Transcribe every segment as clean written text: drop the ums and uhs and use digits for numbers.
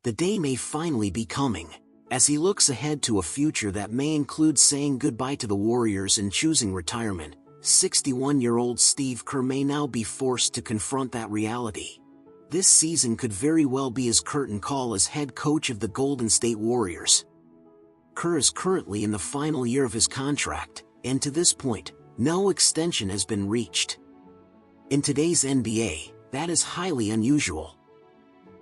The day may finally be coming, as he looks ahead to a future that may include saying goodbye to the Warriors and choosing retirement. 61-year-old Steve Kerr may now be forced to confront that reality. This season could very well be his curtain call as head coach of the Golden State Warriors. Kerr is currently in the final year of his contract, and to this point, no extension has been reached. In today's NBA, that is highly unusual.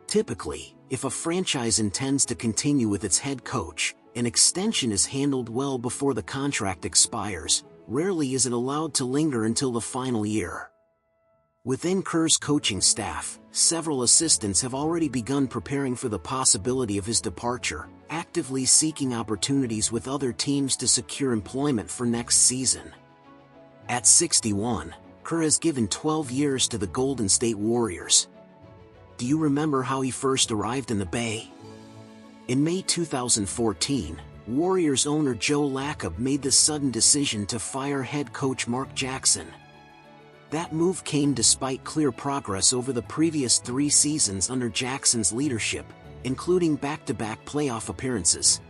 Typically, if a franchise intends to continue with its head coach, an extension is handled well before the contract expires. Rarely is it allowed to linger until the final year. Within Kerr's coaching staff, several assistants have already begun preparing for the possibility of his departure, actively seeking opportunities with other teams to secure employment for next season. At 61, Kerr has given 12 years to the Golden State Warriors. Do you remember how he first arrived in the Bay? In May 2014, Warriors owner Joe Lacob made the sudden decision to fire head coach Mark Jackson. That move came despite clear progress over the previous 3 seasons under Jackson's leadership, including back-to-back playoff appearances.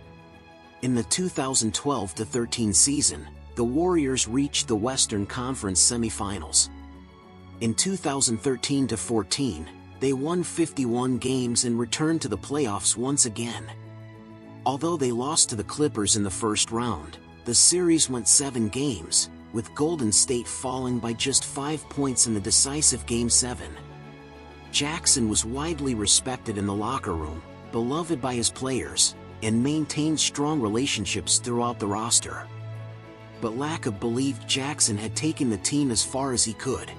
In the 2012-13 season, the Warriors reached the Western Conference semifinals. In 2013-14, they won 51 games and returned to the playoffs once again. Although they lost to the Clippers in the first round, the series went 7 games, with Golden State falling by just 5 points in the decisive Game 7. Jackson was widely respected in the locker room, beloved by his players, and maintained strong relationships throughout the roster. But Lacob believed Jackson had taken the team as far as he could.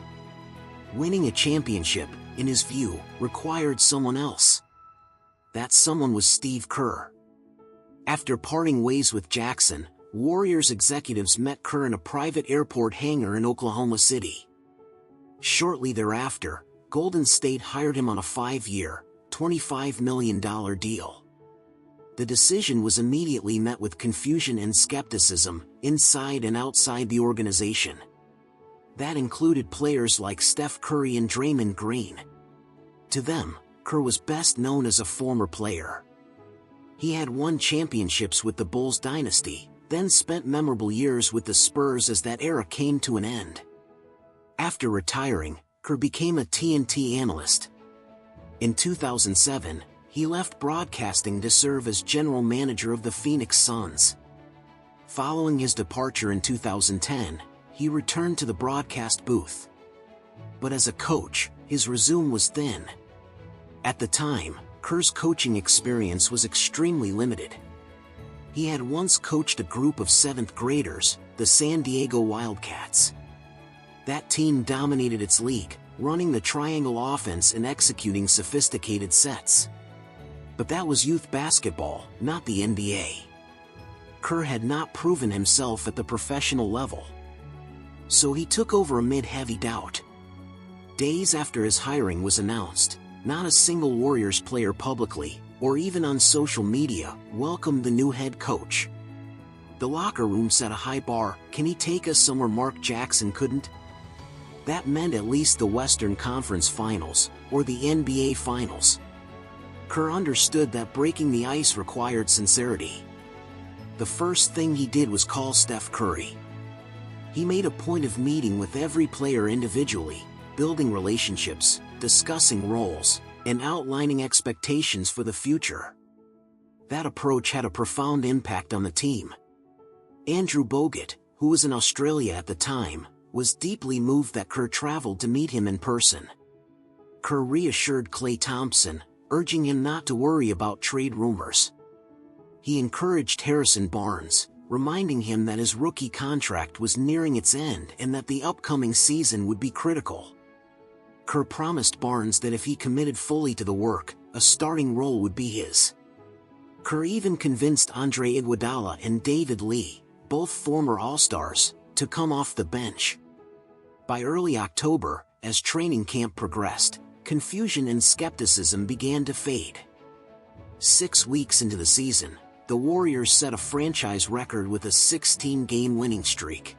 Winning a championship, in his view, required someone else. That someone was Steve Kerr. After parting ways with Jackson, Warriors executives met Kerr in a private airport hangar in Oklahoma City. Shortly thereafter, Golden State hired him on a 5-year, $25 million deal. The decision was immediately met with confusion and skepticism, inside and outside the organization. That included players like Steph Curry and Draymond Green. To them, Kerr was best known as a former player. He had won championships with the Bulls dynasty, then spent memorable years with the Spurs as that era came to an end. After retiring, Kerr became a TNT analyst. In 2007, he left broadcasting to serve as general manager of the Phoenix Suns. Following his departure in 2010, he returned to the broadcast booth. But as a coach, his resume was thin. At the time, Kerr's coaching experience was extremely limited. He had once coached a group of 7th graders, the San Diego Wildcats. That team dominated its league, running the triangle offense and executing sophisticated sets. But that was youth basketball, not the NBA. Kerr had not proven himself at the professional level. So he took over amid heavy doubt. Days after his hiring was announced, not a single Warriors player publicly, or even on social media, welcomed the new head coach. The locker room set a high bar. Can he take us somewhere Mark Jackson couldn't? That meant at least the Western Conference Finals, or the NBA Finals. Kerr understood that breaking the ice required sincerity. The first thing he did was call Steph Curry. He made a point of meeting with every player individually, building relationships, discussing roles, and outlining expectations for the future. That approach had a profound impact on the team. Andrew Bogut, who was in Australia at the time, was deeply moved that Kerr traveled to meet him in person. Kerr reassured Klay Thompson, urging him not to worry about trade rumors. He encouraged Harrison Barnes, reminding him that his rookie contract was nearing its end and that the upcoming season would be critical. Kerr promised Barnes that if he committed fully to the work, a starting role would be his. Kerr even convinced Andre Iguodala and David Lee, both former All-Stars, to come off the bench. By early October, as training camp progressed, confusion and skepticism began to fade. 6 weeks into the season, the Warriors set a franchise record with a 16-game winning streak.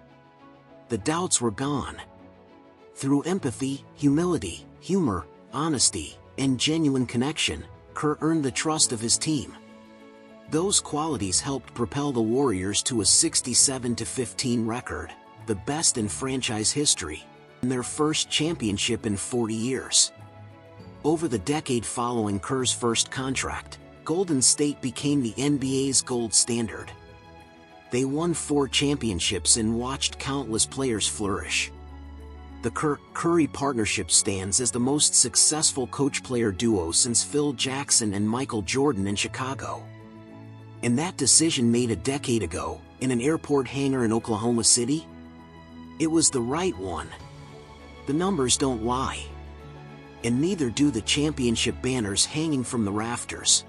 The doubts were gone. Through empathy, humility, humor, honesty, and genuine connection, Kerr earned the trust of his team. Those qualities helped propel the Warriors to a 67-15 record, the best in franchise history, and their first championship in 40 years. Over the decade following Kerr's first contract, Golden State became the NBA's gold standard. They won 4 championships and watched countless players flourish. The Kerr-Curry partnership stands as the most successful coach-player duo since Phil Jackson and Michael Jordan in Chicago. And that decision made a decade ago, in an airport hangar in Oklahoma City? It was the right one. The numbers don't lie. And neither do the championship banners hanging from the rafters.